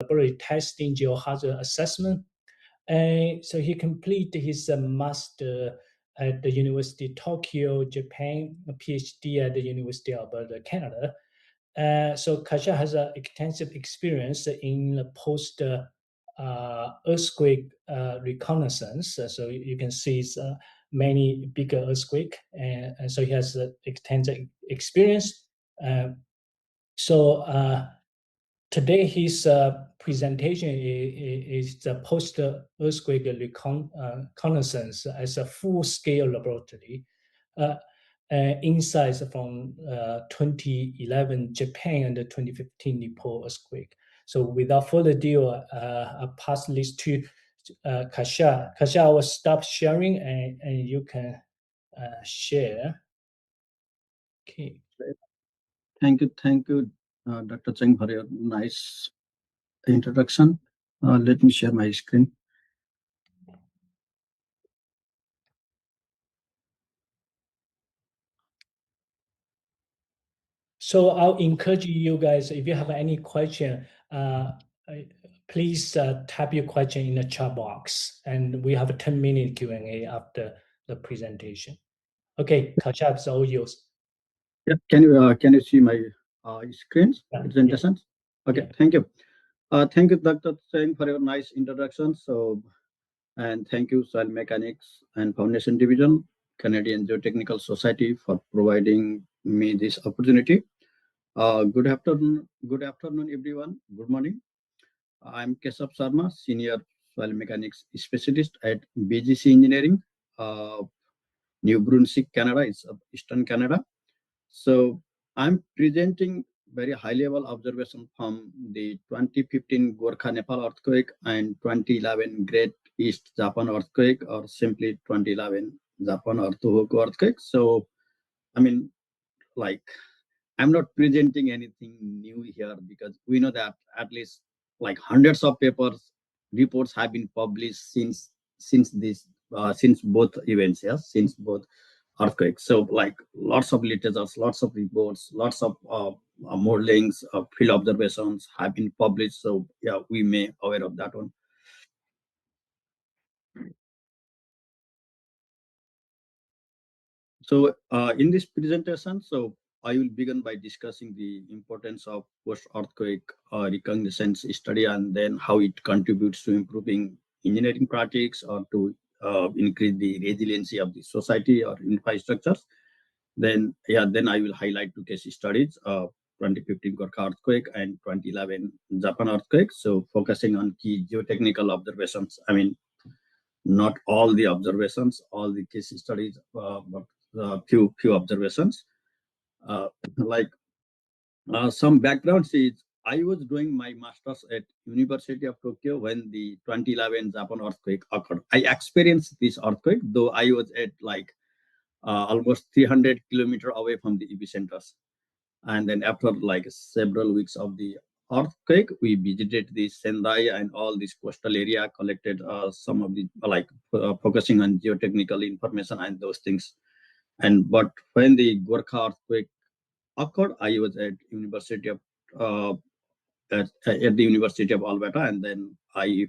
laboratory testing, geohazard assessment. And so he completed his master at the University of Tokyo, Japan, a PhD at the University of Alberta, Canada. So Kasha has extensive experience in post earthquake reconnaissance. So you can see many bigger earthquake, and so he has extensive experience. So today his presentation is the post earthquake reconnaissance as a full scale laboratory. Insights from 2011 Japan and the 2015 Nepal earthquake. So without further ado, I'll pass this to Kasha. Kasha, I will stop sharing and you can share. Okay. Thank you, Dr. Cheng, for your nice introduction. Let me share my screen. So I'll encourage you guys, if you have any question, please type your question in the chat box, and we have a 10-minute Q&A after the presentation. Okay, Kasha, it's all yours. Yeah, can you see my screens presentation? Yeah. Okay, thank you. Thank you, Dr. Cheng, for your nice introduction. So, and thank you, Soil Mechanics and Foundation Division, Canadian Geotechnical Society, for providing me this opportunity. Good afternoon, everyone. Good morning. I'm Keshav Sharma, Senior Soil Mechanics Specialist at BGC Engineering, New Brunswick, Canada. It's Eastern Canada. So I'm presenting very high-level observation from the 2015 Gorkha Nepal earthquake and 2011 Great East Japan earthquake, or simply 2011 Japan or Tohoku earthquake. So, I mean, like, I'm not presenting anything new here, because we know that at least like hundreds of reports have been published since both events, yes, since both earthquakes. So like lots of literatures, lots of reports, lots of modelings, field observations have been published. So yeah, we may aware of that one. So in this presentation, so I will begin by discussing the importance of post-earthquake reconnaissance study, and then how it contributes to improving engineering practice or to increase the resiliency of the society or infrastructures. Then I will highlight two case studies, 2015 Gorkha earthquake and 2011 Japan earthquake. So focusing on key geotechnical observations. I mean, not all the observations, all the case studies, but few observations. Some background is I was doing my master's at University of Tokyo when the 2011 Japan earthquake occurred. I experienced this earthquake, though I was at like almost 300 kilometers away from the epicenters. And then after like several weeks of the earthquake, we visited the Sendai and all this coastal area, collected some of the focusing on geotechnical information and those things. But when the Gorkha earthquake occurred, I was at University of at the University of Alberta, and then I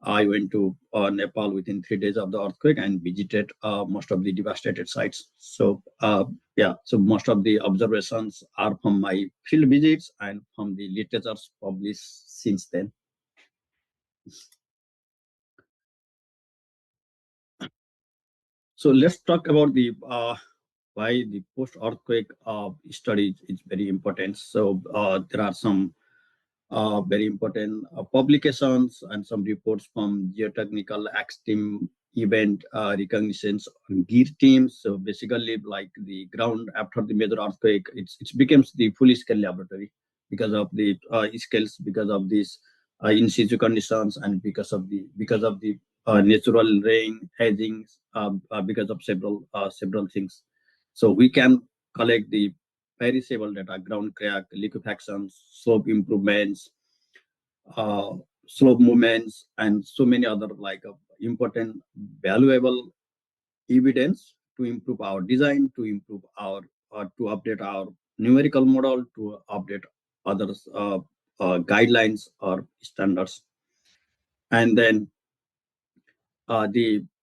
went to Nepal within 3 days of the earthquake and visited most of the devastated sites. So so most of the observations are from my field visits and from the literatures published since then. So let's talk about the why the post-earthquake study is very important. So there are some very important publications and some reports from geotechnical extreme event recognitions gear teams. So basically, like the ground after the major earthquake, it becomes the full scale laboratory because of the scales, because of these in situ conditions, and because of the natural rain, hedging, because of several things. So we can collect the perishable data, ground crack, liquefaction, slope improvements, slope movements, and so many other important, valuable evidence to improve our design, to update our numerical model, to update others guidelines or standards. And then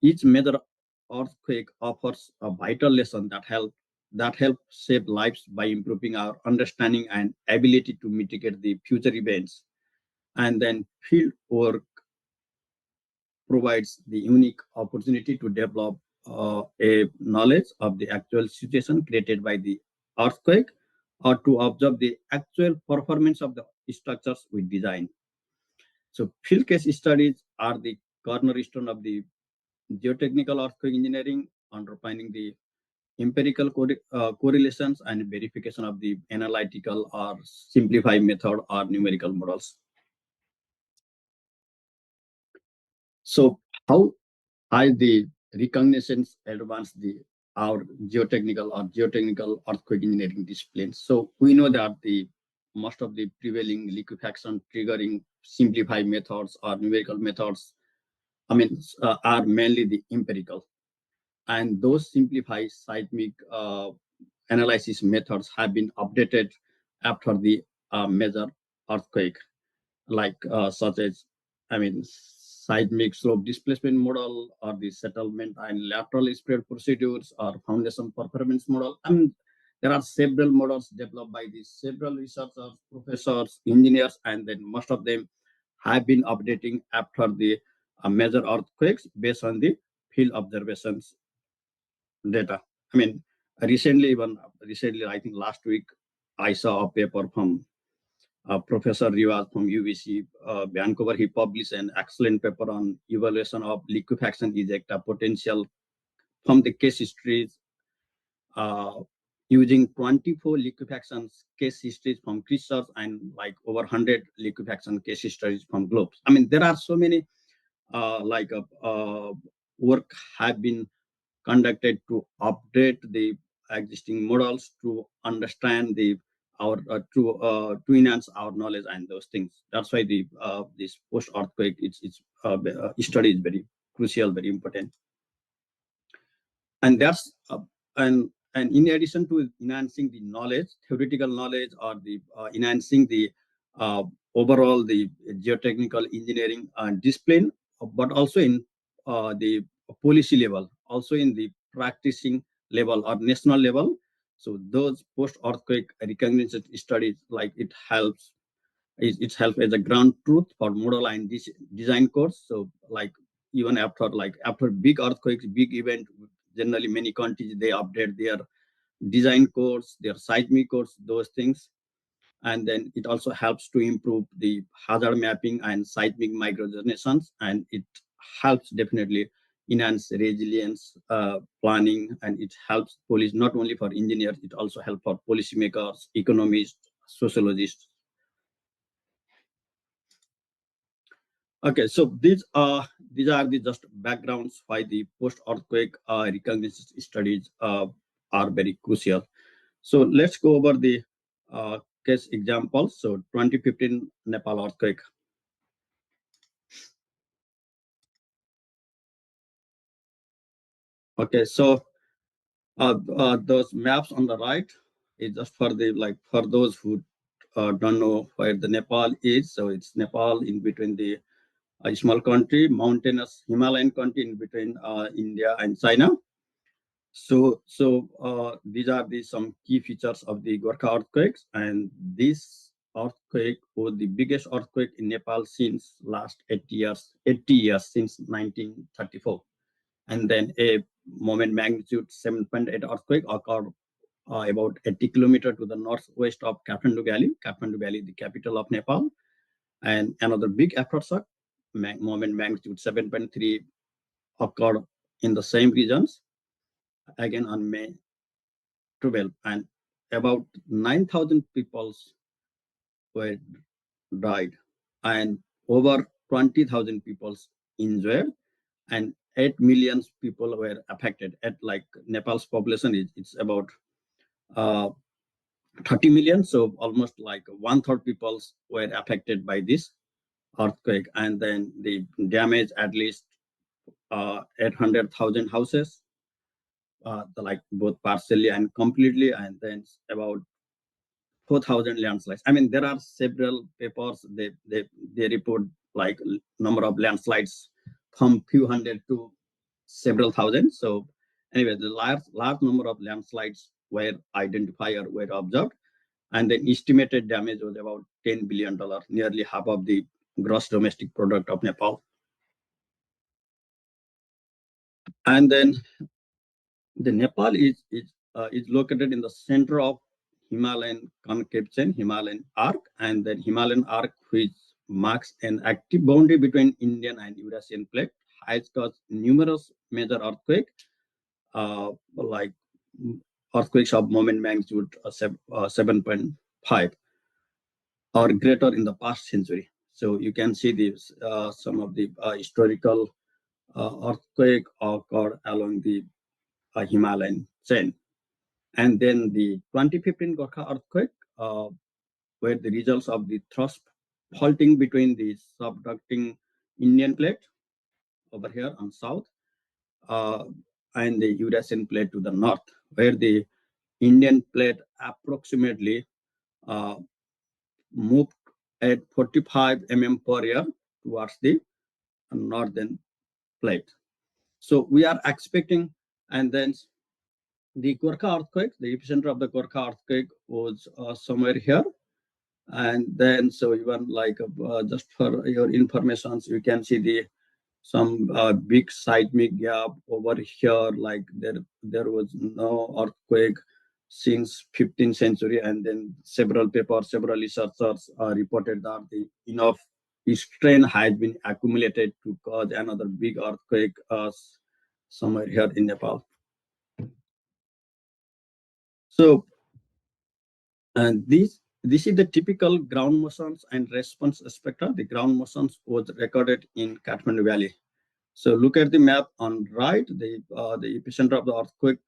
each major earthquake offers a vital lesson that help save lives by improving our understanding and ability to mitigate the future events. And then field work provides the unique opportunity to develop a knowledge of the actual situation created by the earthquake, or to observe the actual performance of the structures we design. So field case studies are the cornerstone of the geotechnical earthquake engineering, underpinning the empirical correlations and verification of the analytical or simplified method or numerical models. So how has the reconnaissance advanced our geotechnical earthquake engineering disciplines? So we know that the most of the prevailing liquefaction triggering simplified methods or numerical methods, are mainly the empirical. And those simplified seismic analysis methods have been updated after the major earthquake, like such as, seismic slope displacement model, or the settlement and lateral spread procedures, or foundation performance model. There are several models developed by the several researchers, professors, engineers, and then most of them have been updating after the major earthquakes based on the field observations data. I mean, recently, I think last week, I saw a paper from Professor Rivas from UBC Vancouver. He published an excellent paper on evaluation of liquefaction ejecta potential from the case histories, using 24 liquefaction case histories from research and like over 100 liquefaction case histories from globes. There are so many work have been conducted to update the existing models to understand to enhance our knowledge and those things. That's why this post earthquake study is very crucial, very important. And that's and in addition to enhancing the knowledge, theoretical knowledge, or the enhancing the overall the geotechnical engineering discipline, but also in the policy level, also in the practicing level or national level. So those post-earthquake recognition studies, like it helps as a ground truth for model and design course. So like even after big earthquakes, big event, generally many countries they update their design course, their seismic course, those things. And then it also helps to improve the hazard mapping and seismic microgenations, and it helps definitely enhance resilience planning, and it helps police not only for engineers, it also helps for policymakers, economists, sociologists. Okay, so these are the just backgrounds why the post-earthquake recognition studies are very crucial. So let's go over the case examples. So 2015 Nepal earthquake. Okay, so those maps on the right is just for those who don't know where the Nepal is. So it's Nepal in between the small country, mountainous Himalayan country in between India and China. So these are some key features of the Gorkha earthquakes, and this earthquake was the biggest earthquake in Nepal since last 80 years since 1934. And then a moment magnitude 7.8 earthquake occurred about 80 kilometers to the northwest of Kathmandu Valley, the capital of Nepal. And another big aftershock, moment magnitude 7.3, occurred in the same regions, again on May 12, and about 9,000 people were died, and over 20,000 people injured, and 8 million people were affected. At like Nepal's population it's about 30 million, so almost like 1/3 people were affected by this earthquake. And then the damage at least 800,000 houses, like both partially and completely, and then about 4,000 landslides. I mean, there are several papers, they report like number of landslides from few hundred to several thousand. So anyway, the large number of landslides were identified or were observed, and the estimated damage was about $10 billion, nearly half of the gross domestic product of Nepal. And then the Nepal is located in the center of Himalayan concave chain, Himalayan arc, and then Himalayan arc, which marks an active boundary between Indian and Eurasian plate, has caused numerous major earthquakes, like earthquakes of moment magnitude 7.5 or greater in the past century. So you can see these some of the historical earthquake occurred along the Himalayan chain. And then the 2015 Gorkha earthquake were the results of the thrust faulting between the subducting Indian plate over here on south uh, and the Eurasian plate to the north, where the Indian plate approximately uh, moved at 45 per year towards the northern plate. So we are expecting, and then the Gorkha earthquake, the epicenter of the Gorkha earthquake was somewhere here. And then, so even like just for your information, so you can see some big seismic gap over here. Like there was no earthquake since 15th century, and then several papers, several researchers reported that enough strain has been accumulated to cause another big earthquake somewhere here in Nepal. So, and this is the typical ground motions and response spectra. The ground motions was recorded in Kathmandu Valley. So look at the map on right. The epicenter of the earthquake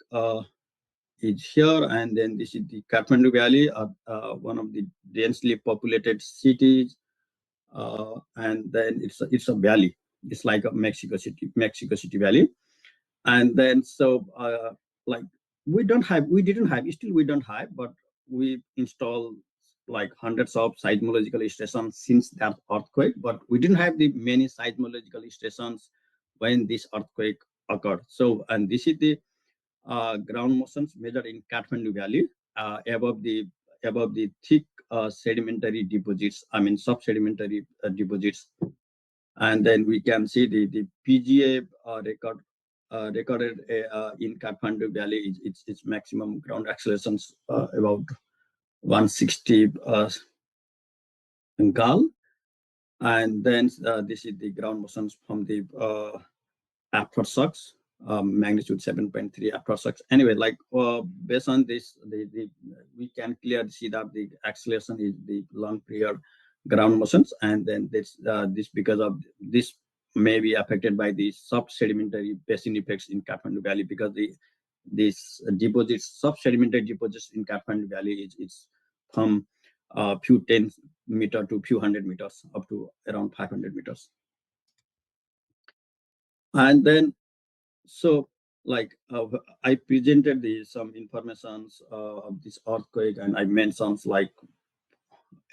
is here, and then this is the Kathmandu Valley, one of the densely populated cities, and then it's a valley. It's like a Mexico City Valley, and then so like we don't have, but we installed like hundreds of seismological stations since that earthquake, but we didn't have the many seismological stations when this earthquake occurred. So, and this is the ground motions measured in Kathmandu Valley above the thick sedimentary deposits, I mean sub-sedimentary deposits. And then we can see the PGA recorded in Kathmandu Valley, its maximum ground accelerations about 160 gal. And then this is the ground motions from the aftershocks, magnitude 7.3 aftershocks. Anyway, like based on this, we can clearly see that the acceleration is the long period ground motions, and then this because of this may be affected by the sub-sedimentary basin effects in Kathmandu Valley, because these deposits, sub-sedimentary deposits in Kathmandu Valley is from few 10 meter to few 100 meters up to around 500 meters. And then, so like I presented some informations of this earthquake, and I mentioned like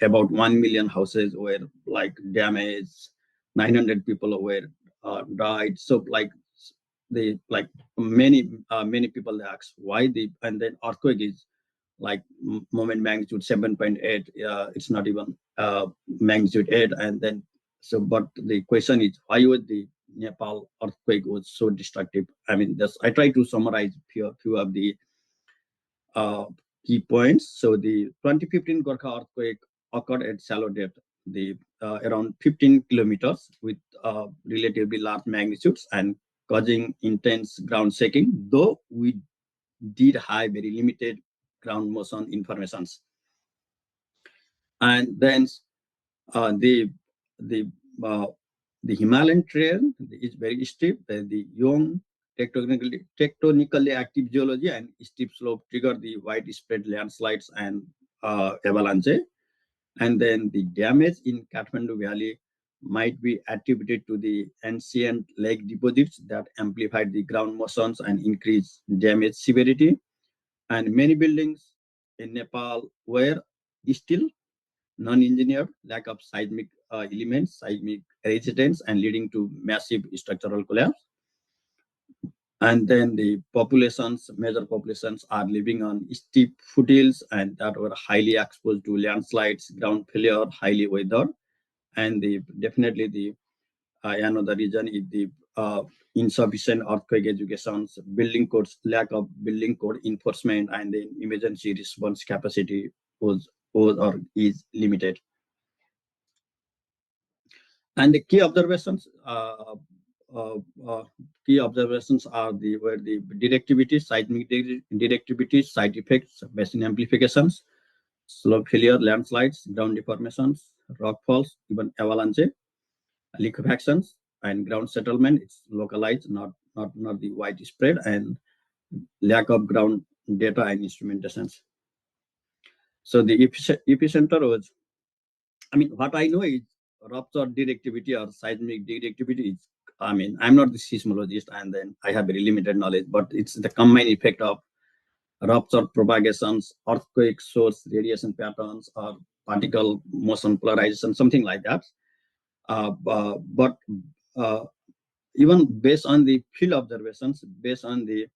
about 1 million houses were like damaged, 900 people were died. So like many people ask why and then earthquake is like moment magnitude 7.8. It's not even magnitude 8, and then so. But the question is, why would the Nepal earthquake was so destructive? I mean, I try to summarize few of the key points. So the 2015 Gorkha earthquake occurred at shallow depth, around 15 kilometers, with relatively large magnitudes and causing intense ground shaking, though we did have very limited ground motion informations. And then the Himalayan terrain is very steep. The young tectonically active geology and steep slope trigger the widespread landslides and avalanche. And then the damage in Kathmandu Valley might be attributed to the ancient lake deposits that amplified the ground motions and increased damage severity. And many buildings in Nepal were still non-engineered, lack of seismic elements, seismic resistance, and leading to massive structural collapse. And then the populations, major populations are living on steep foothills and that were highly exposed to landslides, ground failure, highly weathered. And definitely the another reason is the insufficient earthquake educations, building codes, lack of building code enforcement, and the emergency response capacity was or is limited. And the key observations are where the directivity, seismic directivity, side effects, basin amplifications, slope failure, landslides, ground deformations, rock falls, even avalanche, liquefactions, and ground settlement. It's localized, not the widespread, and lack of ground data and instrumentations. So the epicenter was, I mean, what I know is rupture directivity or seismic directivity is, I mean, I'm not the seismologist and then I have very limited knowledge, but it's the combined effect of rupture propagations, earthquake source radiation patterns, or particle motion polarization, something like that. But even based on the field observations, based on the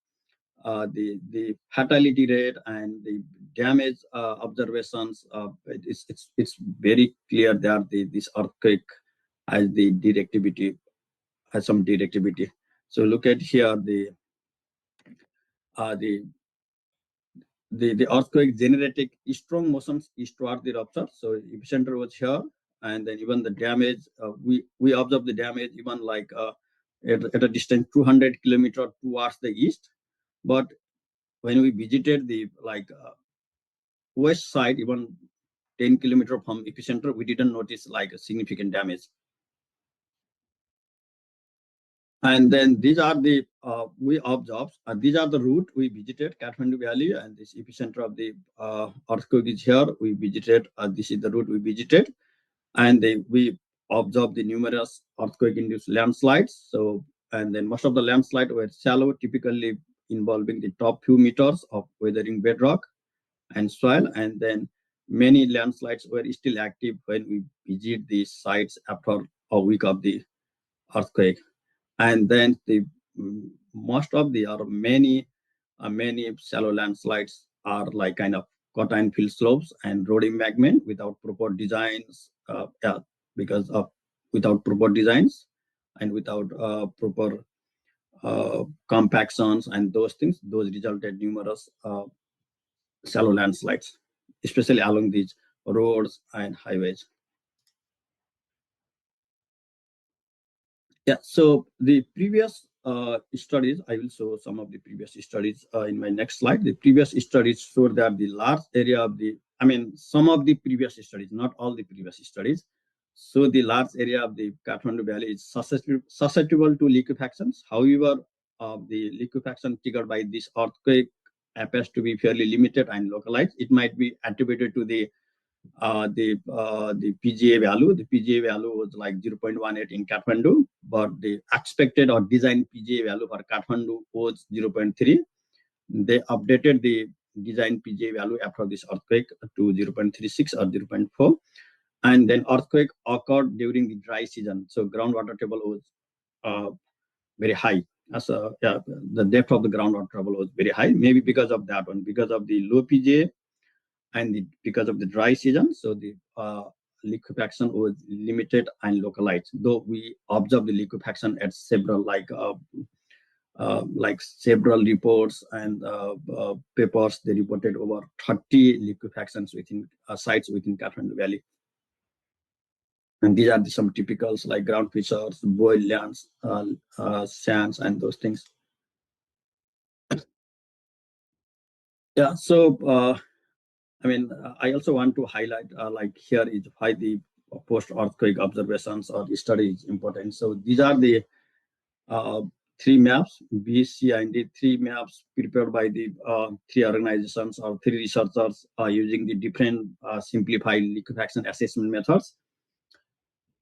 fatality rate and the damage observations, it's very clear that this earthquake has the directivity, has some directivity. So look at here the earthquake generated strong motions eastward the rupture. So epicenter was here, and then even the damage we observed the damage even like at a distance 200 kilometers towards the east, but when we visited the west side, even 10 kilometers from epicenter, we didn't notice like a significant damage. And then these are the we observed. These are the route we visited Kathmandu Valley, and this epicenter of the earthquake is here. We visited. This is the route we visited, and we observed the numerous earthquake-induced landslides. So, and then most of the landslides were shallow, typically involving the top few meters of weathering bedrock and soil, and then many landslides were still active when we visit these sites after a week of the earthquake. And then most of the or many shallow landslides are like kind of cotton field slopes and road embankment without proper designs, because of without proper designs and without proper compactions and those things. Those resulted numerous shallow landslides, especially along these roads and highways. Yeah, so the previous studies, I will show some of the previous studies in my next slide. The previous studies showed that the large area of the, I mean, some of the previous studies, not all the previous studies. So the large area of the Kathmandu Valley is susceptible to liquefactions. However, the liquefaction triggered by this earthquake appears to be fairly limited and localized. It might be attributed to the PGA value. The PGA value was like 0.18 in Kathmandu, but the expected or designed PGA value for Kathmandu was 0.3. They updated the design PGA value after this earthquake to 0.36 or 0.4. And then earthquake occurred during the dry season. So groundwater table was very high. The depth of the groundwater table was very high, maybe because of that one, because of the low PGA and because of the dry season. So the liquefaction was limited and localized, though we observed the liquefaction at several several reports and papers. They reported over 30 liquefactions within sites within Kathmandu Valley. And these are some typicals like ground fissures, boiled lands, sands, and those things. Yeah, so I mean, I also want to highlight like here is why the post-earthquake observations or study is important. So these are the three maps, B, C, and D, three maps prepared by the three organizations or three researchers using the different simplified liquefaction assessment methods.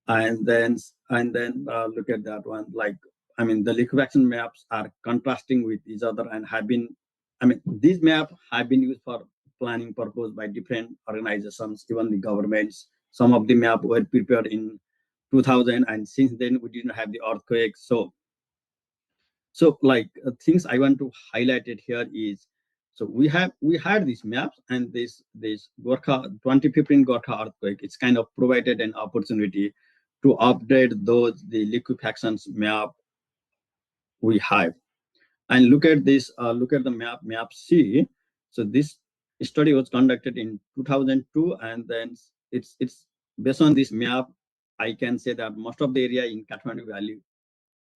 And then look at that one. Like, I mean, the liquefaction maps are contrasting with each other and have been, I mean, these maps have been used for planning purpose by different organizations, even the governments. Some of the map were prepared in 2000, and since then we didn't have the earthquake. So like things I want to highlight it here is, so we had these maps, and this Gorkha 2015 Gorkha earthquake, it's kind of provided an opportunity to update the liquefactions map we have. And look at this, look at the map C. So this study was conducted in 2002, and then it's based on this map, I can say that most of the area in Kathmandu Valley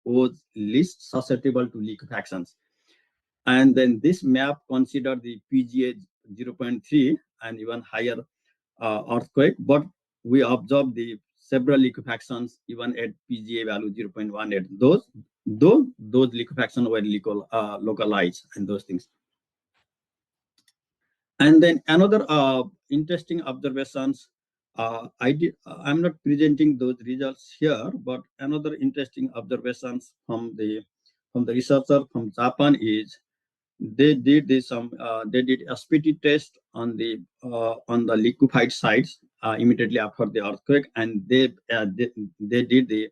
was least susceptible to liquefactions. And then this map considered the PGA 0.3 and even higher earthquake, but we observed the several liquefactions even at PGA value 0.18. Those liquefactions were localized and those things. And then another interesting observations, I'm not presenting those results here, but another interesting observations from the researcher from Japan is they did SPT test on the liquefied sites immediately after the earthquake, and they did the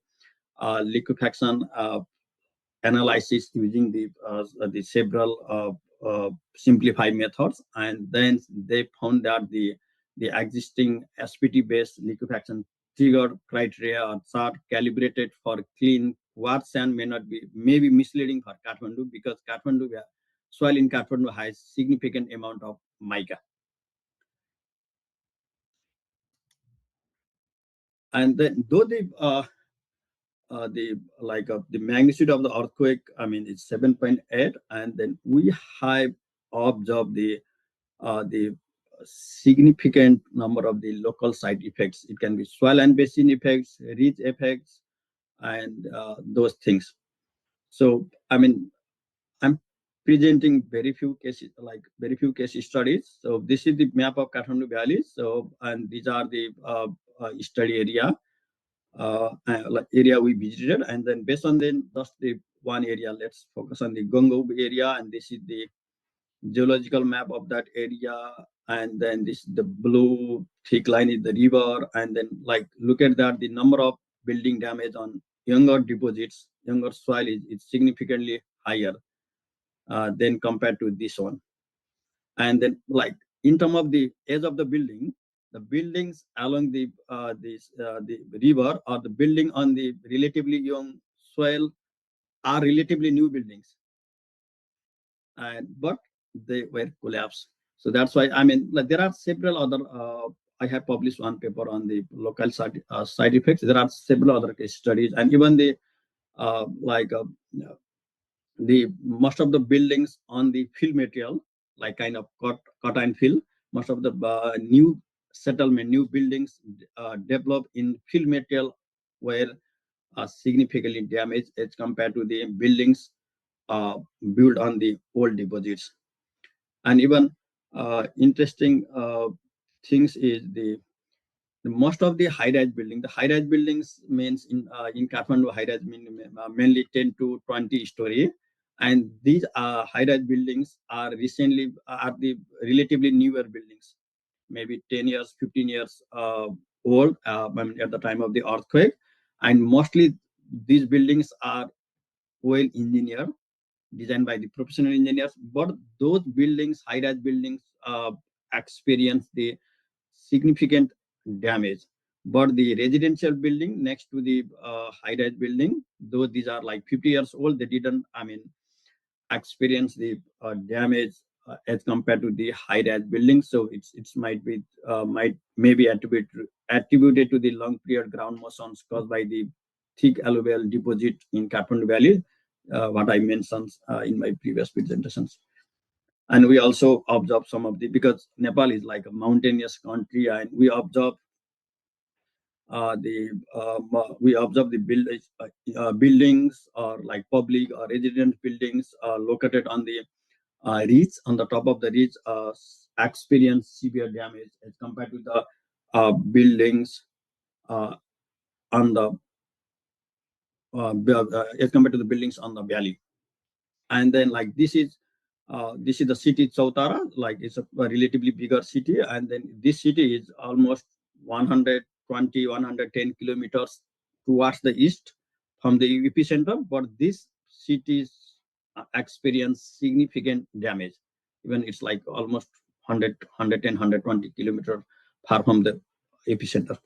liquefaction analysis using the several simplified methods, and then they found that the existing SPT based liquefaction trigger criteria are chart calibrated for clean quartz sand may be misleading for Kathmandu, because Kathmandu soil in Kathmandu has significant amount of mica. And then though the magnitude of the earthquake, I mean, it's 7.8, and then we have observed the significant number of the local side effects. It can be swell and basin effects, ridge effects, and those things. So, I mean, I'm presenting very few case studies. So this is the map of Kathmandu Valley. So, and these are the study area. Area we visited, and then based on just the one area, let's focus on the Gongub area, and this is the geological map of that area, and then the blue thick line is the river, and then look at that, the number of building damage on younger deposits, younger soil is significantly higher than compared to this one. And then in terms of the edge of the building, the buildings along the river or the building on the relatively young soil are relatively new buildings, but they were collapsed. So that's why, I mean, there are several other I have published one paper on the local side effects. There are several other case studies, and even the most of the buildings on the fill material, kind of cut and fill, most of the new settlement, new buildings developed in fill material were significantly damaged as compared to the buildings built on the old deposits. And even interesting things is the most of the high-rise building. The high-rise buildings means in Kathmandu, high-rise mainly 10 to 20 story, and these high-rise buildings are the relatively newer buildings, maybe 10 years, 15 years old at the time of the earthquake, and mostly these buildings are well engineered, designed by the professional engineers, but those buildings, high-rise buildings, experience the significant damage. But the residential building next to the high-rise building, though these are 50 years old, they didn't, experience the damage as compared to the high-rise building. So it's maybe attributed to the long period ground motions caused by the thick alluvial deposit in Kathmandu Valley, what I mentioned in my previous presentations. And we also observe some of because Nepal is like a mountainous country, and we observe the buildings or public or resident buildings located on the ridge, on the top of the ridge, experience severe damage as compared to the buildings on the as compared to the buildings on the valley. And then this is This is the city Chautara, like it's a relatively bigger city, and then this city is almost 120, 110 kilometers towards the east from the epicenter, but this cities experience significant damage. Even it's like almost 100, 110, 120 kilometers far from the epicenter.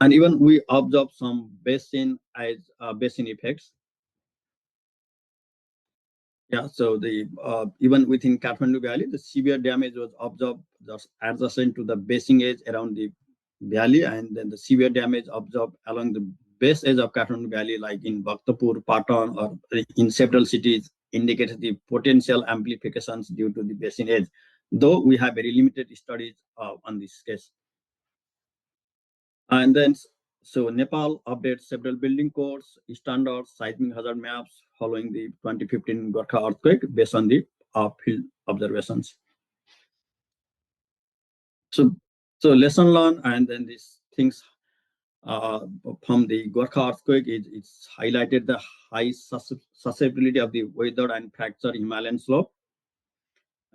And even we observe some basin as basin effects. Yeah, so the even within Kathmandu Valley, the severe damage was observed just adjacent to the basing edge around the valley, and then the severe damage observed along the base edge of Kathmandu Valley, like in Bhaktapur, Patan, or in several cities, indicates the potential amplifications due to the basing edge. Though we have very limited studies on this case. And then, so Nepal updates several building codes, standards, seismic hazard maps following the 2015 Gorkha earthquake based on the field observations. So, so lesson learned, and then these things from the Gorkha earthquake, it's highlighted the high susceptibility of the weather and fracture Himalayan slope.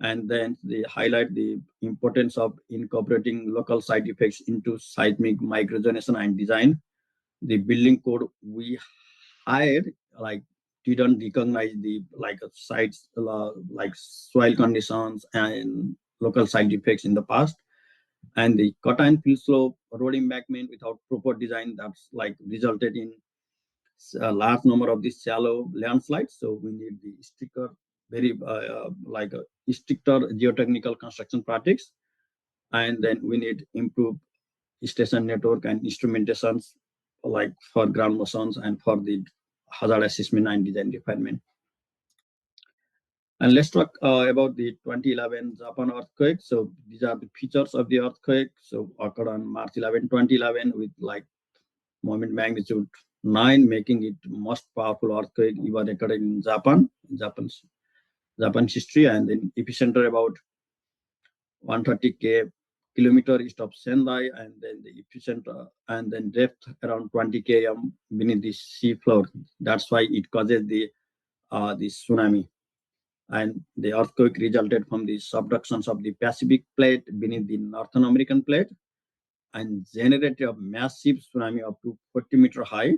And then they highlight the importance of incorporating local side effects into seismic microzonation and design. The building code we hired like didn't recognize the like sites like soil conditions and local side defects in the past, and the cut and fill slope road embankment without proper design that's like resulted in a large number of these shallow landslides. So we need the stricter very like a stricter geotechnical construction practice, and then we need improved station network and instrumentations like for ground motions and for the hazard assessment and design refinement. And let's talk about the 2011 Japan earthquake. So these are the features of the earthquake. So occurred on March 11, 2011 with like moment magnitude 9, making it most powerful earthquake ever recorded in Japan's history. And then epicenter about 130 kilometer east of Sendai, and then the epicenter, and then depth around 20 km beneath the sea floor. That's why it causes the tsunami. And the earthquake resulted from the subductions of the Pacific plate beneath the Northern American plate and generated a massive tsunami up to 40-meter high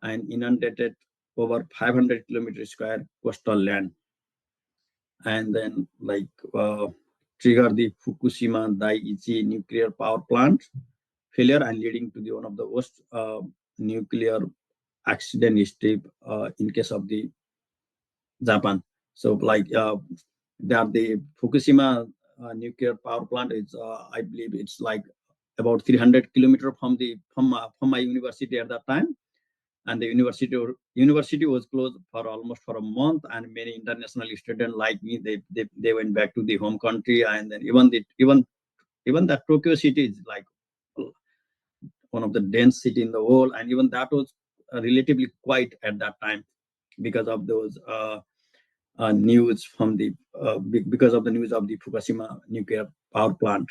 and inundated over 500 kilometers square coastal land. And then like trigger the Fukushima Daiichi nuclear power plant failure and leading to the one of the worst nuclear accident history in case of the Japan. So like the Fukushima nuclear power plant is I believe it's like about 300 kilometers from my university at that time, and the university was closed for almost for a month, and many international students like me they went back to the home country, and then even that Tokyo city is like one of the dense city in the world, and even that was relatively quiet at that time because of those news from the because of the news of the Fukushima nuclear power plant.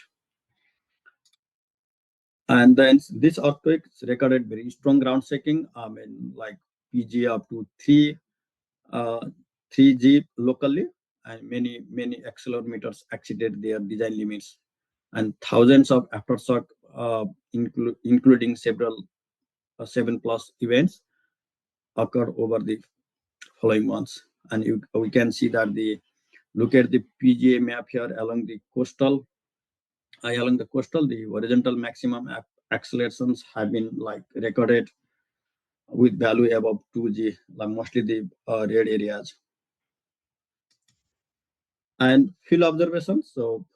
And then this earthquake recorded very strong ground shaking. I mean, like PG up to 3G locally, and many accelerometers exceeded their design limits, and thousands of aftershock, including several 7+ events, occurred over the following months. And we can see that look at the PGA map here along the coastal. The horizontal maximum accelerations have been like recorded with value above 2G, like mostly the red areas. And field observations. So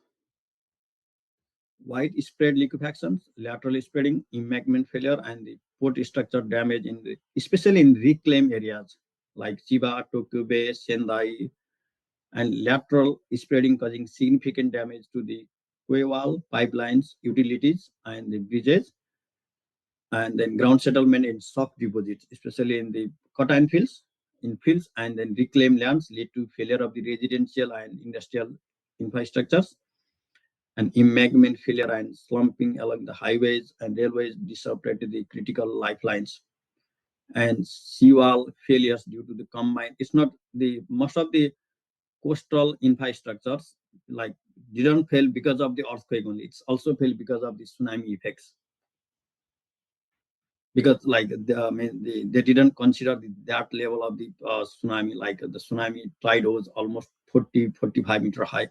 widespread liquefaction, lateral spreading, embankment failure, and the port structure damage especially in reclaimed areas like Chiba, Tokyo Bay, Sendai, and lateral spreading causing significant damage to the quay wall, pipelines, utilities, and the bridges, and then ground settlement in soft deposits, especially in the cotton fields, and then reclaimed lands lead to failure of the residential and industrial infrastructures, and embankment failure and slumping along the highways and railways disrupted the critical lifelines. and seawall failures due to the combined. It's not the most of the coastal infrastructures like didn't fail because of the earthquake only. It's also failed because of the tsunami effects. Because like they didn't consider that level of the tsunami. Like the tsunami tide was almost 40-45 meter high.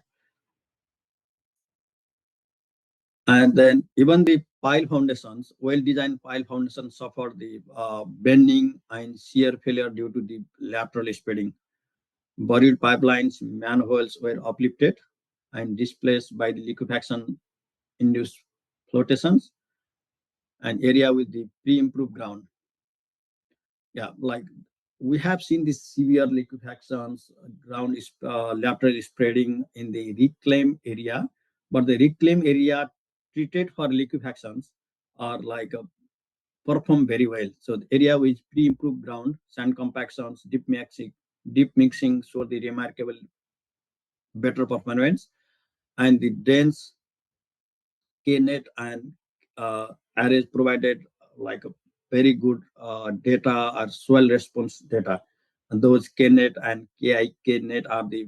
And then even the pile foundations, well-designed pile foundations suffer the bending and shear failure due to the lateral spreading. Buried pipelines, manholes were uplifted and displaced by the liquefaction-induced flotations, an area with the pre-improved ground. Yeah, like we have seen this severe liquefactions, ground is lateral spreading in the reclaimed area, but the reclaimed area treated for liquefactions are like perform very well. So the area with pre-improved ground, sand compactions, deep mixing show the remarkable better performance, and the dense KNet and arrays provided like a very good data or soil response data. And those KNet and KIKNet are the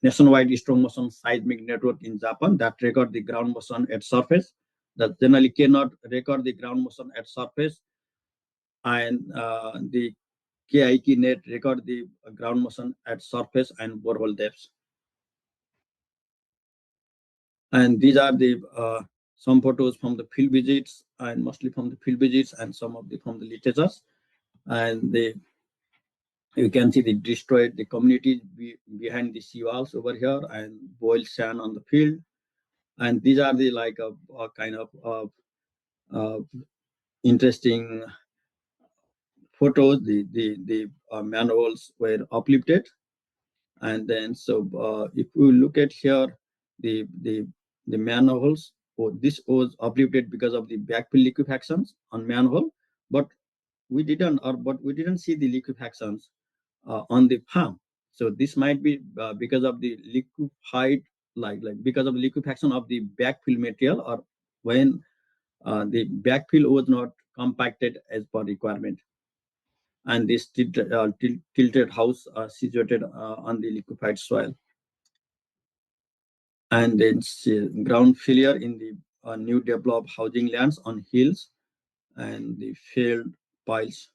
nationwide strong motion seismic network in Japan that record the ground motion at surface. That generally cannot record the ground motion at surface, and the KIKNet record the ground motion at surface and borehole depths. And these are the some photos from the field visits, and mostly from the field visits, and some of the from the literatures. And you can see the destroyed the community behind the seawalls over here, and boiled sand on the field. And these are the like a kind of interesting photos. The manholes were uplifted, and then so if we look at here, the manholes, this was uplifted because of the backfill liquefactions on manhole, but we didn't see the liquefactions on the farm. So this might be because of the liquefied, like because of liquefaction of the backfill material, or when the backfill was not compacted as per requirement, and this tilted house situated on the liquefied soil. And then ground failure in the new developed housing lands on hills, and the failed piles,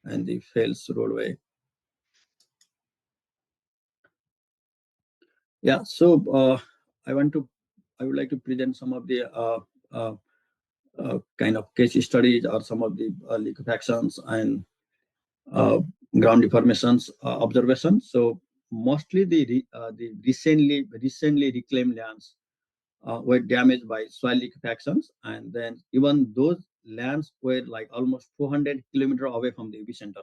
and the failed roadway. Yeah, so I would like to present some of the kind of case studies, or some of the liquefactions and ground deformations observations. So mostly the recently reclaimed lands were damaged by soil liquefactions, and then even those lands were like almost 400 kilometers away from the epicenter.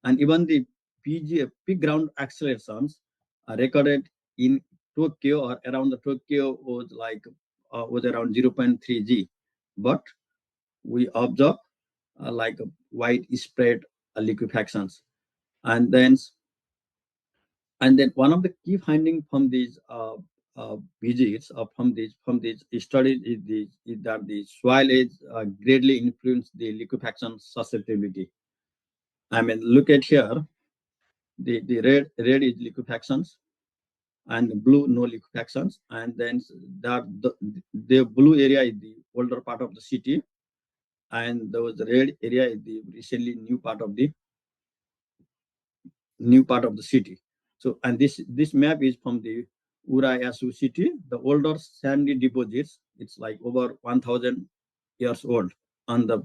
And even the peak ground accelerations recorded in Tokyo, or around the Tokyo, was like was around 0.3 G, but we observe like widespread liquefactions. And then one of the key findings from these visits, or from these studies, is that the soil is greatly influenced the liquefaction susceptibility. I mean, look at here, the red is liquefactions, and blue no liquefactions, and then the blue area is the older part of the city, and the red area is the recently new part of the city. So, and this map is from the Urayasu city, the older sandy deposits. It's like over 1,000 years old on the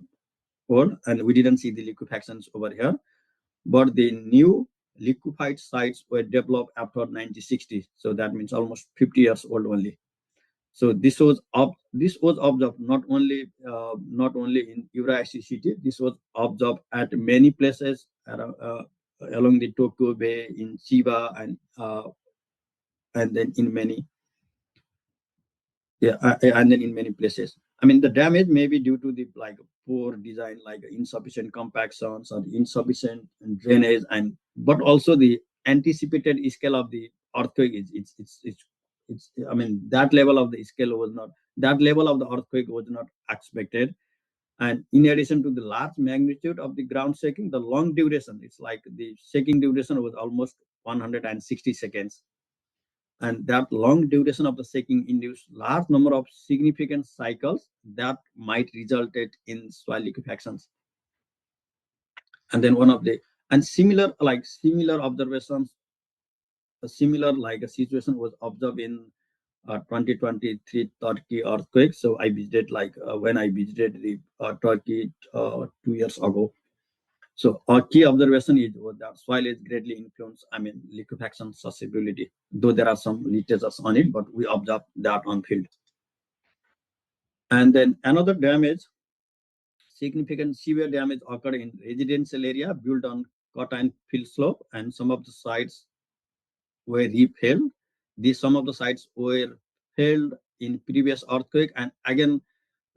old, and we didn't see the liquefactions over here. But the new liquefied sites were developed after 1960, so that means almost 50 years old only. So this was observed not only in Urayasu city. This was observed at many places along the Tokyo Bay, in Chiba, and then in many and then in many places. I mean, the damage may be due to the like poor design, like insufficient compactions or insufficient drainage, and but also the anticipated scale of the earthquake is it's I mean, that level of the earthquake was not expected. And in addition to the large magnitude of the ground shaking, the long duration, it's like the shaking duration was almost 160 seconds. And that long duration of the shaking induced large number of significant cycles that might result in soil liquefactions. And then one of the and similar observations, a similar like a situation was observed in 2023 Turkey earthquake. So I visited when I visited the Turkey 2 years ago. So our key observation is that soil is greatly influenced, liquefaction susceptibility, though there are some literature on it, but we observe that on field. And then another damage, significant severe damage occurred in residential area built on cut and fill slope, and some of the sites were refilled. Some of the sites were filled in previous earthquake and again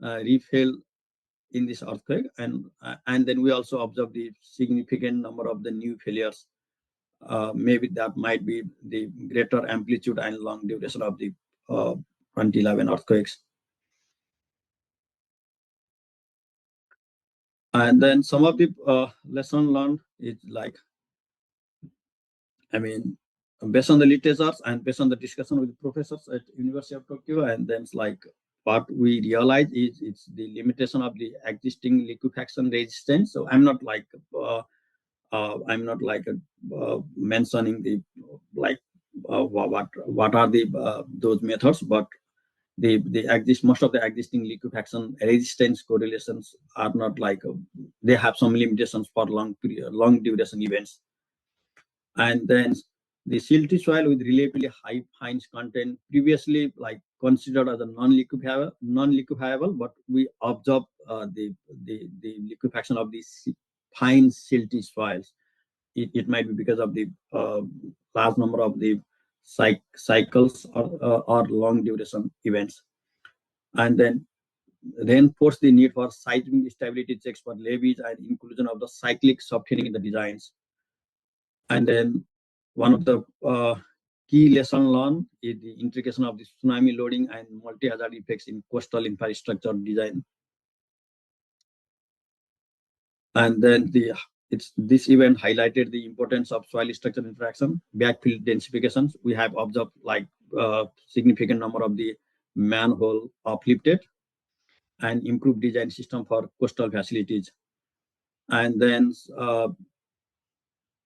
refilled in this earthquake, and then we also observed the significant number of the new failures. Maybe that might be the greater amplitude and long duration of the 2011 earthquakes. And then some of the lesson learned is based on the literature and based on the discussion with the professors at University of Tokyo, and then what we realize is it's the limitation of the existing liquefaction resistance. So I'm not mentioning the what are the those methods, but most of the existing liquefaction resistance correlations are not they have some limitations for long duration events. And then the silty soil with relatively high fines content, previously considered as a non-liquefiable, but we observe the liquefaction of these fine silty soils. It might be because of the large number of the cycles or long duration events. And then reinforce the need for seismic stability checks for levees and inclusion of the cyclic softening in the designs. And then one of the key lessons learned is the integration of the tsunami loading and multi-hazard effects in coastal infrastructure design. And then this event highlighted the importance of soil structure interaction, backfill densifications. We have observed significant number of the manhole uplifted and improved design system for coastal facilities. And then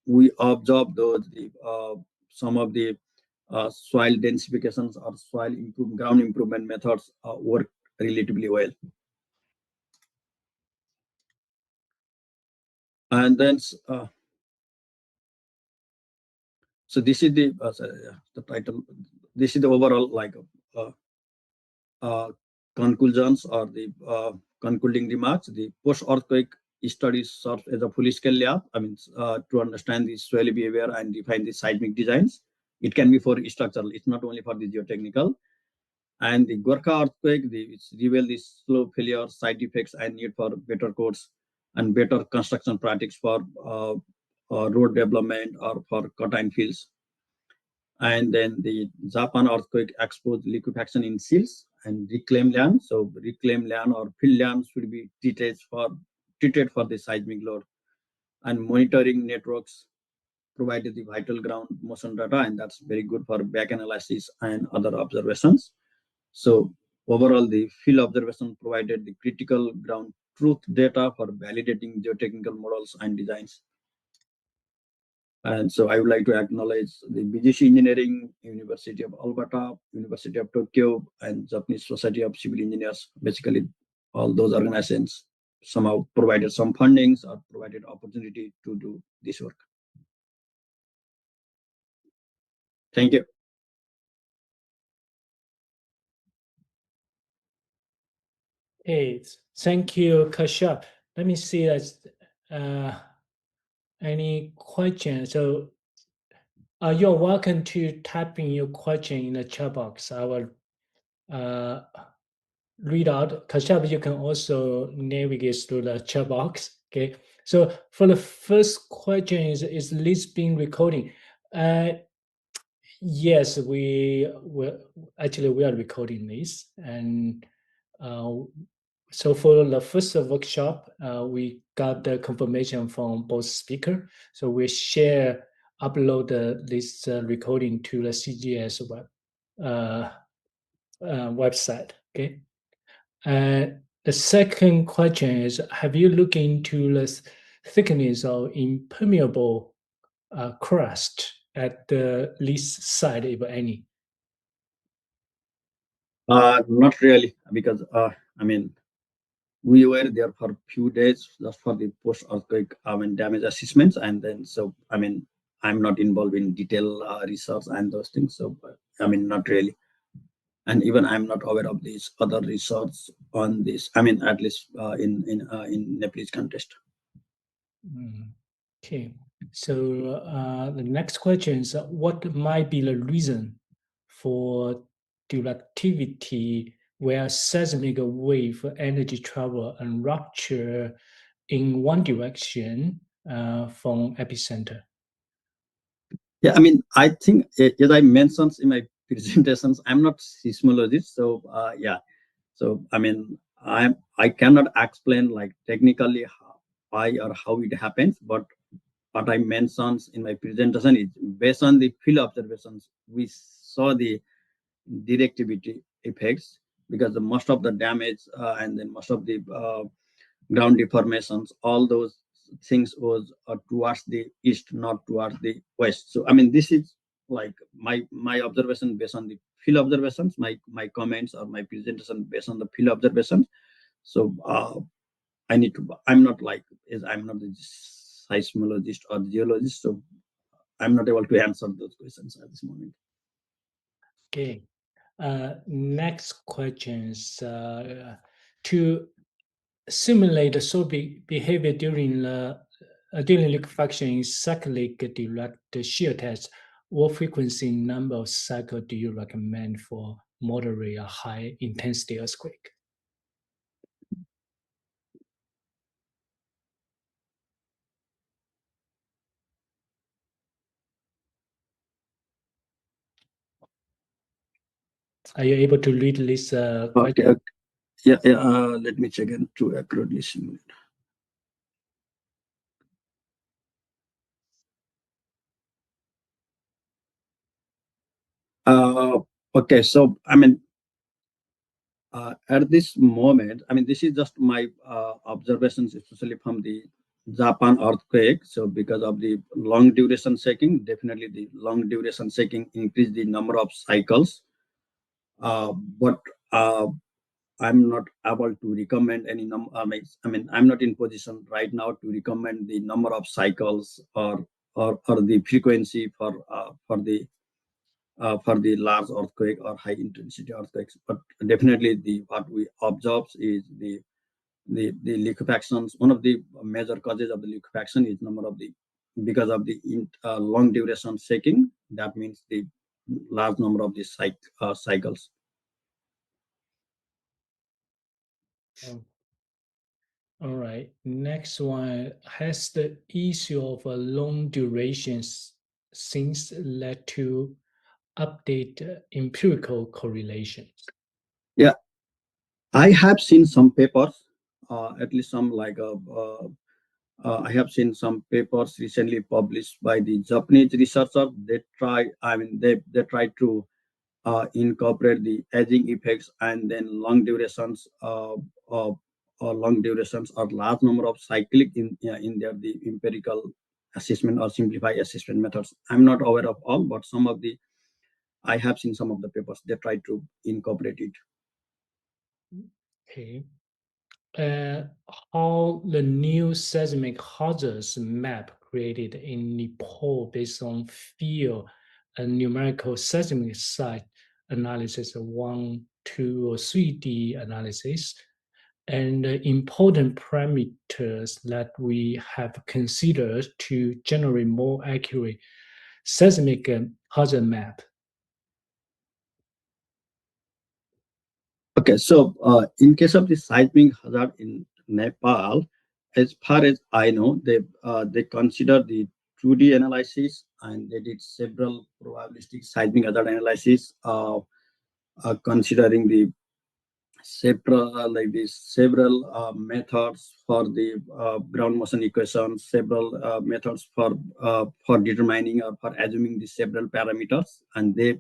we observed some of the soil densifications or ground improvement methods work relatively well. And then so this is the title. This is the overall conclusions or the concluding remarks. The post-earthquake studies serve as a full-scale lab. To understand the soil behavior and define the seismic designs. It can be for structural. It's not only for the geotechnical. And the Gorkha earthquake, it's revealed the slope failure, side effects, and need for better codes and better construction practice for road development or for cut and fills. And then the Japan earthquake exposed liquefaction in seals and reclaimed land. So reclaimed land or fill land should be treated for the seismic load. And monitoring networks provided the vital ground motion data, and that's very good for back analysis and other observations. So overall, the field observation provided the critical ground truth data for validating geotechnical models and designs. And so I would like to acknowledge the BGC Engineering, University of Alberta, University of Tokyo, and Japanese Society of Civil Engineers. Basically, all those organizations somehow provided some fundings or provided opportunity to do this work. Thank you. Hey, thank you, Kashyap. Let me see any questions. So you're welcome to type in your question in the chat box. I will read out. Kashyap, you can also navigate through the chat box. Okay. So for the first question is this being recording? Yes, we are recording this, and So for the first workshop, we got the confirmation from both speaker. So we share, upload this recording to the CGS website. Okay. The second question is: have you looked into the thickness of impermeable crust at the least site, if any? Not really, because I mean, we were there for a few days just for the post earthquake damage assessments, and then so I mean, I'm not involved in detail research and those things, so I mean, not really. And even I'm not aware of these other research on this. I mean, at least in Nepalese context. Okay. So the next question is: what might be the reason for ductility where seismic wave energy travel and rupture in one direction from epicenter? Yeah, I mean, I think as I mentioned in my presentations, I'm not seismologist, so yeah. So I mean, I cannot explain like technically why or how it happens, but what I mentioned in my presentation is based on the field observations, we saw the directivity effects because the most of the damage and then most of the ground deformations, all those things was towards the east, not towards the west. So I mean, this is like my observation based on the field observations, my comments or my presentation based on the field observations. So I need to. I'm not like is I'm not the seismologist or the geologist, so I'm not able to answer those questions at this moment. Okay. Next questions. To simulate the soil behavior during liquefaction in cyclic direct shear test, what frequency and number of cycle do you recommend for moderate or high intensity earthquake? Are you able to read this Okay. question? Yeah. Let me check in to accurately simulate. Okay. So I mean, at this moment, I mean, this is just my observations, especially from the Japan earthquake. So because of the long duration shaking, definitely the long duration shaking increase the number of cycles. But I'm not able to recommend any number. I mean, I'm not in position right now to recommend the number of cycles or the frequency for the large earthquake or high intensity earthquakes. But definitely, the what we observe is the liquefactions. One of the major causes of the liquefaction is number of the because of the long duration shaking. That means the large number of the cycles. Oh, all right. Next one: has the issue of long durations since led to update empirical correlations? Yeah, I have seen some papers, at least some like I have seen some papers recently published by the Japanese researcher. They try to incorporate the aging effects and then long durations or large number of cyclic in their the empirical assessment or simplified assessment methods. I'm not aware of all, but some of the I have seen some of the papers they try to incorporate it. Okay. uh, how the new seismic hazards map created in Nepal based on field and numerical seismic site analysis, 1, 2, or 3D analysis, and the important parameters that we have considered to generate more accurate seismic hazard map. Okay, so in case of the seismic hazard in Nepal, as far as I know, they consider the 2D analysis and they did several probabilistic seismic hazard analysis, considering the several methods for the ground motion equations, several methods for determining or for assuming the several parameters, and they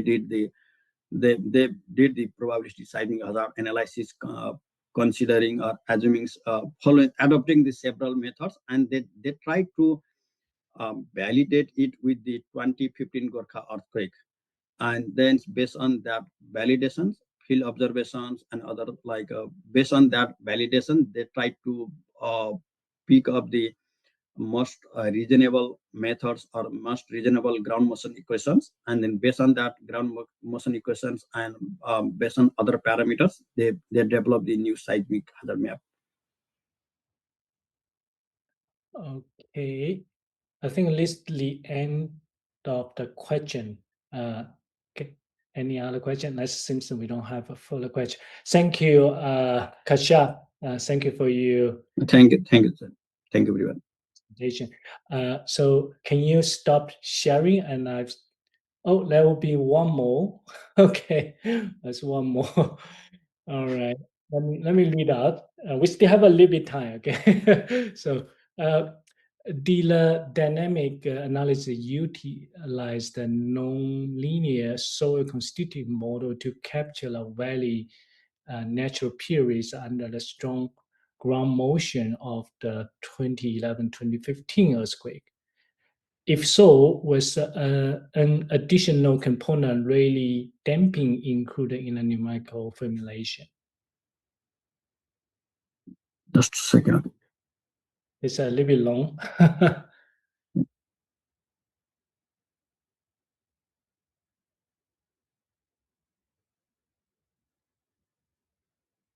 did the probabilistic seismic hazard analysis, considering or assuming, following adopting the several methods, and they tried to validate it with the 2015 Gorkha earthquake. And then based on that validations, field observations and other, based on that validation, they try to uh, pick up the most reasonable methods or most reasonable ground motion equations, and then based on that motion equations and based on other parameters, they develop the new seismic hazard map. Okay, I think this is the end of the question. Okay. Any other question? It seems we don't have a further question. Thank you, Kasha. Thank you for your Thank you, sir. Thank you, everyone. presentation. So can you stop sharing? And I've oh, there will be one more. Okay, that's one more. All right. Let me read out. We still have a little bit time. Okay. So dealer dynamic analysis utilized the nonlinear soil constitutive model to capture the valley natural periods under the strong ground motion of the 2011-2015 earthquake. If so, was an additional component really damping included in the numerical formulation? Just a second. It's a little bit long.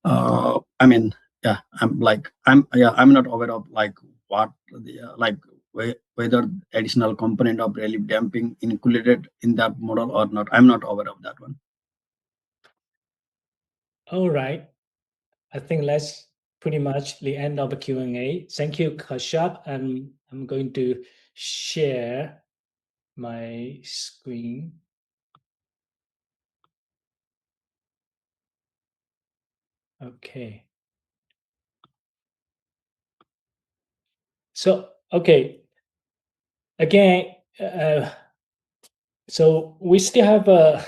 I mean, yeah, I'm not aware of what the whether additional component of relief damping included in that model or not. I'm not aware of that one. All right. I think that's pretty much the end of the Q&A. Thank you, Kashyap. And I'm going to share my screen. Okay. So, okay. Again, so we still have a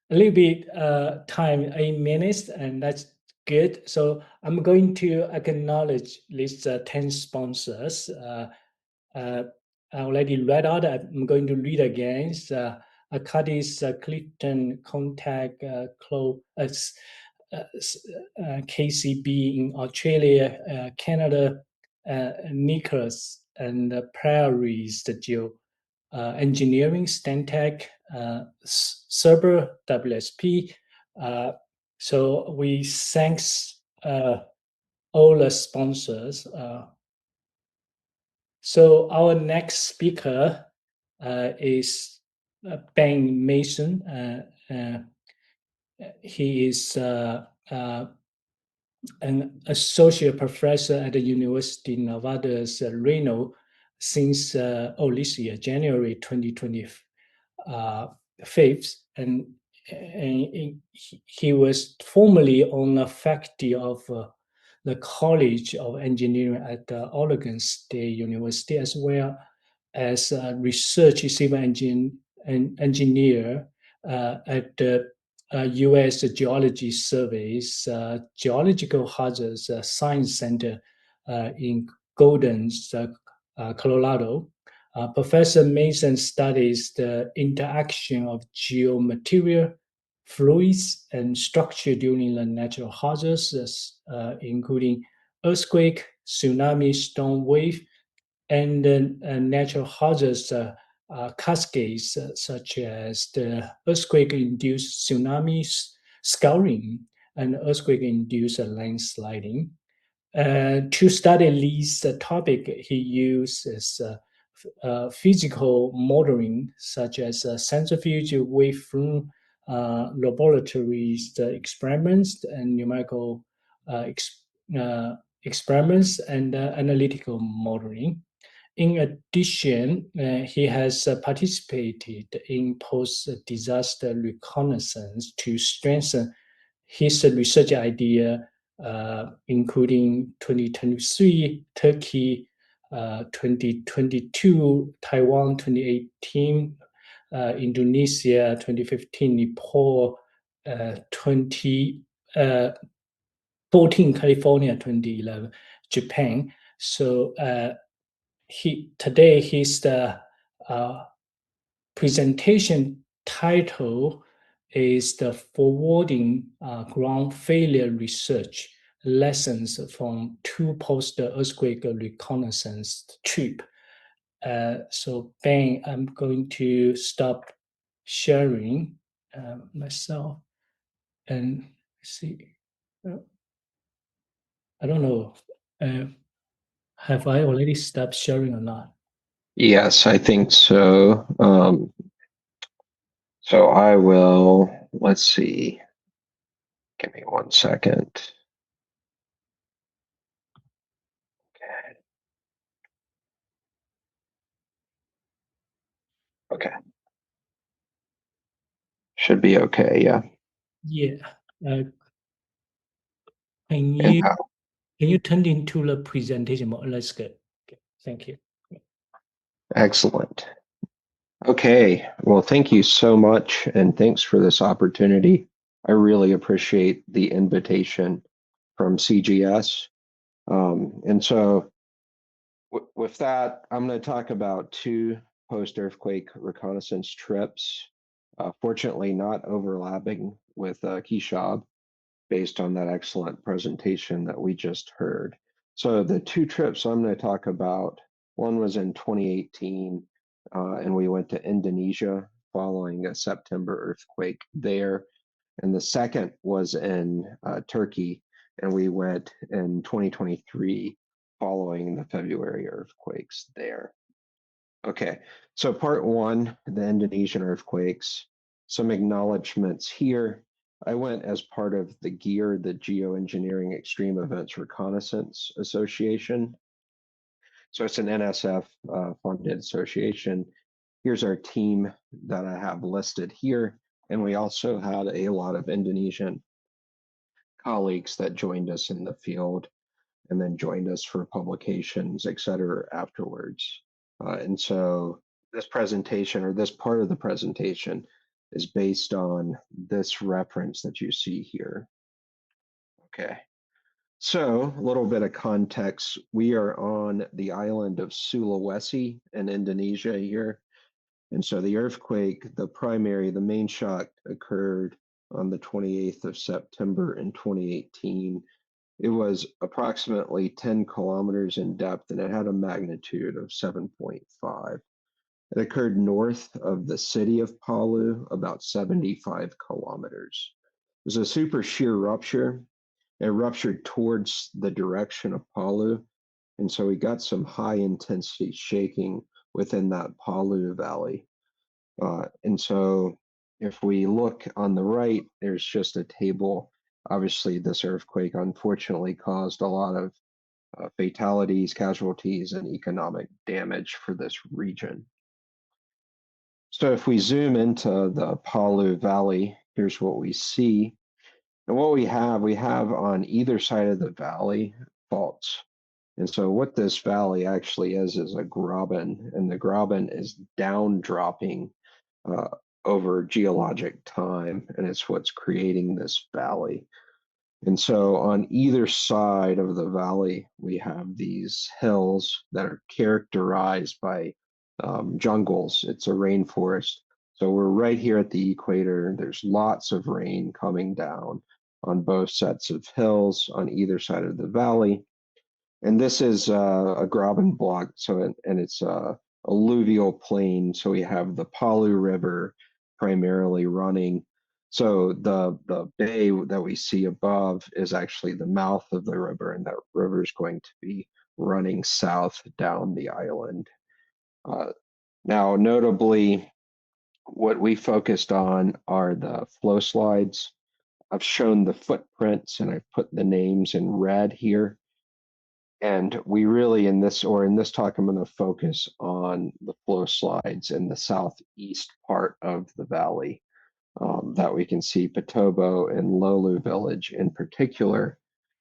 little bit time, 8 minutes, and that's good. So I'm going to acknowledge these 10 sponsors. I already read out. I'm going to read again. Cadiz, Clifton, Contact, KCB in Australia, Canada, Nicholas, and Prairies, the engineering, Stantec, Server, WSP. So we thanks all the sponsors. So our next speaker is Ben Mason. He is an associate professor at the University of Nevada's Reno since this year, January 2025, and he was formerly on the faculty of the College of Engineering at Oregon State University, as well as a research civil engineer at the U.S. Geology Survey's Geological Hazards Science Center in Golden, Colorado. Professor Mason studies the interaction of geomaterial, fluids, and structure during the natural hazards, including earthquake, tsunami, storm wave, and natural hazards cascades such as the earthquake-induced tsunamis, scouring, and earthquake-induced landsliding. To study these topic, he uses physical modeling such as centrifuge waveform laboratories experiments and numerical experiments and analytical modeling. In addition, he has participated in post-disaster reconnaissance to strengthen his research idea, including 2023 Turkey, 2022 Taiwan, 2018 Indonesia, 2015 Nepal, 2014 California, 2011 Japan. So today his presentation title is the Forwarding Ground Failure Research Lessons from Two Post-Earthquake Reconnaissance Trip. So Ben, I'm going to stop sharing myself and see. I don't know. Have I already stopped sharing or not? Yes, I think so. So I will, let's see, give me 1 second. Okay, should be okay, yeah. Yeah. Uh, can And you turn into the presentation mode? Let's go. Okay. Thank you. excellent. Okay, well, thank you so much, and thanks for this opportunity. I really appreciate the invitation from CGS. And so with that, I'm going to talk about two post-earthquake reconnaissance trips, fortunately not overlapping with Keshab, based on that excellent presentation that we just heard. So the two trips I'm going to talk about, one was in 2018, and we went to Indonesia following a September earthquake there. And the second was in Turkey, and we went in 2023 following the February earthquakes there. Okay, so part one, the Indonesian earthquakes, some acknowledgments here. I went as part of the GEAR, the Geoengineering Extreme Events Reconnaissance Association. So it's an NSF funded association. Here's our team that I have listed here. And we also had a lot of Indonesian colleagues that joined us in the field and then joined us for publications, et cetera, afterwards. And so this presentation, or this part of the presentation, is based on this reference that you see here. Okay, so a little bit of context. We are on the island of Sulawesi in Indonesia here. And so the earthquake, the main shock occurred on the 28th of September in 2018. It was approximately 10 kilometers in depth and it had a magnitude of 7.5. It occurred north of the city of Palu, about 75 kilometers. It was a super shear rupture. It ruptured towards the direction of Palu. And so we got some high intensity shaking within that Palu Valley. And so if we look on the right, there's just a table. Obviously, this earthquake unfortunately caused a lot of fatalities, casualties, and economic damage for this region. So if we zoom into the Palu Valley, here's what we see. And what we have on either side of the valley faults. And so what this valley actually is a graben, and the graben is down dropping uh, over geologic time, and it's what's creating this valley. And so on either side of the valley, we have these hills that are characterized by jungles. It's a rainforest. So we're right here at the equator. There's lots of rain coming down on both sets of hills on either side of the valley. And this is a graben block, so and it's alluvial plain. So we have the Palu River primarily running. So the bay that we see above is actually the mouth of the river, and that river is going to be running south down the island. Now, notably, what we focused on are the flow slides. I've shown the footprints and I've put the names in red here. And we really, in this talk, I'm going to focus on the flow slides in the southeast part of the valley. that we can see Potobo and Lolu Village in particular.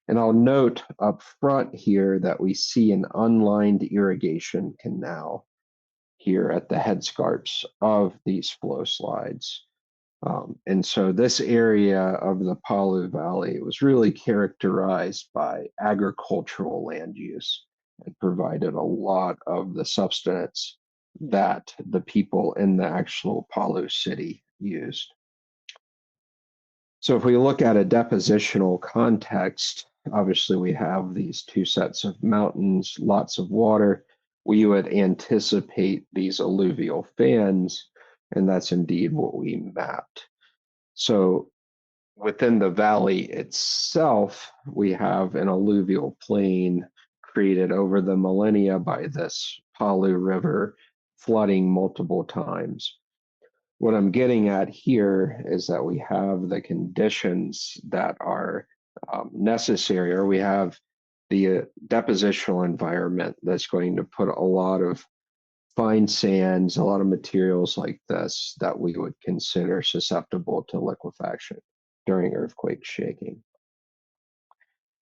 And I'll note up front here that we see an unlined irrigation canal here at the headscarps of these flow slides. And so this area of the Palu Valley was really characterized by agricultural land use and provided a lot of the substance that the people in the actual Palu city used. So if we look at a depositional context, obviously we have these two sets of mountains, lots of water. We would anticipate these alluvial fans, and that's indeed what we mapped. So within the valley itself, we have an alluvial plain created over the millennia by this Palu River flooding multiple times. What I'm getting at here is that we have the conditions that are necessary, or we have the depositional environment that's going to put a lot of fine sands, a lot of materials like this that we would consider susceptible to liquefaction during earthquake shaking.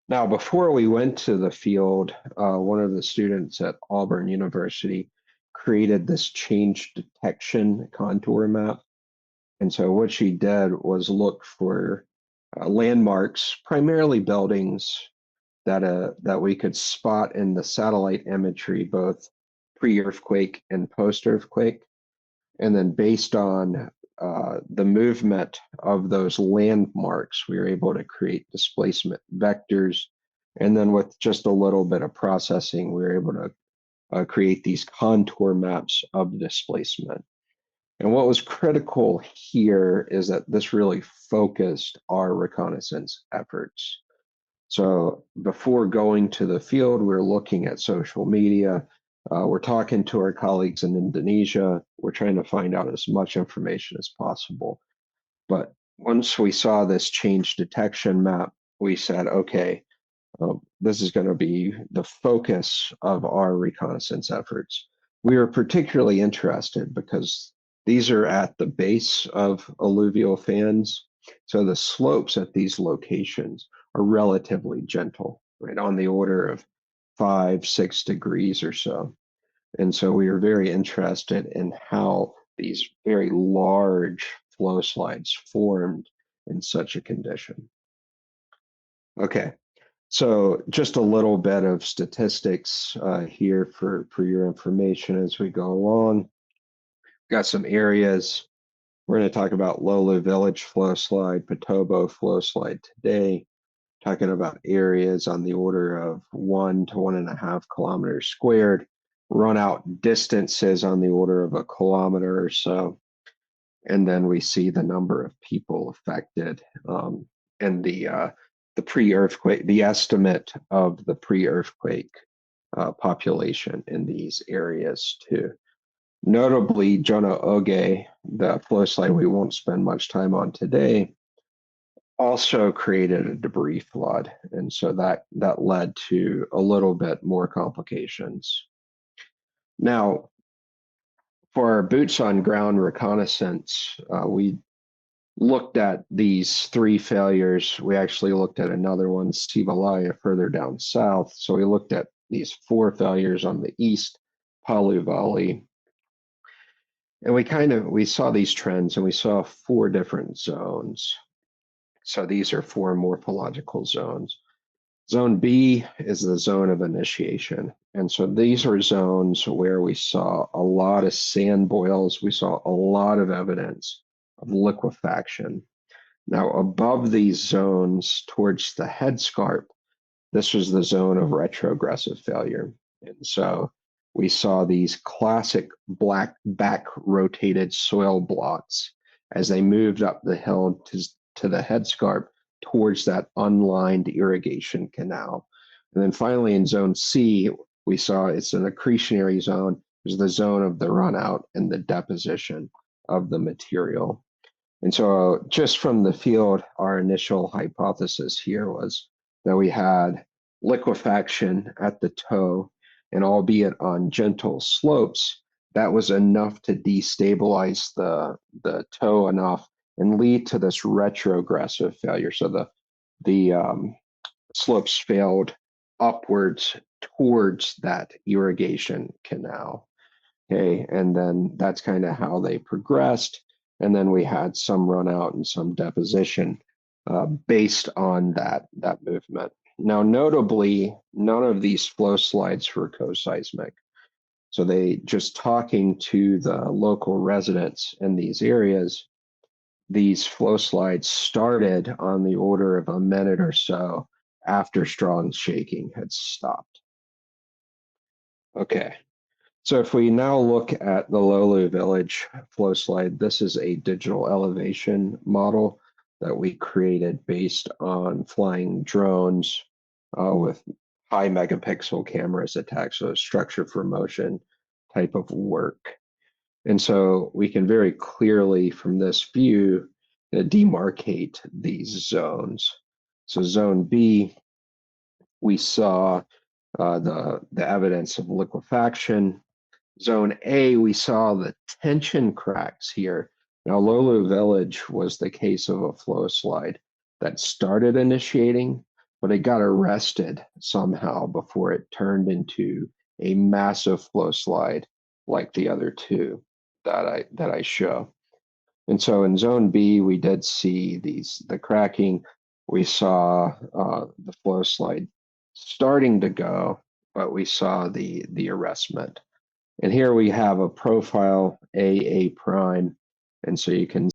Now, before we went to the field, one of the students at Auburn University created this change detection contour map. And so what she did was look for landmarks, primarily buildings that we could spot in the satellite imagery, both pre-earthquake and post-earthquake. And then based on the movement of those landmarks, we were able to create displacement vectors. And then with just a little bit of processing, we were able to create these contour maps of displacement. And what was critical here is that this really focused our reconnaissance efforts. So before going to the field, we're looking at social media. We're talking to our colleagues in Indonesia. We're trying to find out as much information as possible. But once we saw this change detection map, we said, okay, this is going to be the focus of our reconnaissance efforts. We are particularly interested because these are at the base of alluvial fans. So the slopes at these locations are relatively gentle, right, on the order of 5-6 degrees or so. And so we are very interested in how these very large flow slides formed in such a condition. Okay, so just a little bit of statistics here for your information as we go along. Got some areas. We're going to talk about Lolu Village flow slide, Potobo flow slide today, talking about areas on the order of 1 to 1.5 kilometers squared, run out distances on the order of 1 kilometer or so. And then we see the number of people affected and the pre-earthquake, the estimate of the pre-earthquake population in these areas too. Notably, Jonah Oge, the flow slide we won't spend much time on today, also created a debris flood. And so that led to a little bit more complications. Now, for our boots on ground reconnaissance, we looked at these 3 failures. We actually looked at another one, Sivalaya, further down south. So we looked at these 4 failures on the east Palu Valley. And we saw these trends and we saw 4 different zones. So these are 4 morphological zones. Zone B is the zone of initiation. And so these are zones where we saw a lot of sand boils. We saw a lot of evidence of liquefaction. Now, above these zones towards the headscarp, this was the zone of retrogressive failure. And so we saw these classic black back rotated soil blocks as they moved up the hill to the headscarp towards that unlined irrigation canal. And then finally in zone C, we saw it's an accretionary zone. It was the zone of the runout and the deposition of the material. And so just from the field, our initial hypothesis here was that we had liquefaction at the toe, and albeit on gentle slopes, that was enough to destabilize the toe enough and lead to this retrogressive failure. So the slopes failed upwards towards that irrigation canal. Okay, and then that's kind of how they progressed. And then we had some run out and some deposition based on that movement. Now, notably, none of these flow slides were co-seismic. So they just talking to the local residents in these areas, these flow slides started on the order of a minute or so after strong shaking had stopped. Okay, so if we now look at the Lolu Village flow slide, this is a digital elevation model that we created based on flying drones with high megapixel cameras attached, so structure for motion type of work. And so we can very clearly from this view demarcate these zones. So zone B, we saw the evidence of liquefaction. Zone A, we saw the tension cracks here. Now, Lolu Village was the case of a flow slide that started initiating, but it got arrested somehow before it turned into a massive flow slide like the other two that I show. And so in zone B, we did see the cracking. We saw the flow slide starting to go, but we saw the arrestment. And here we have a profile AA prime. And so you can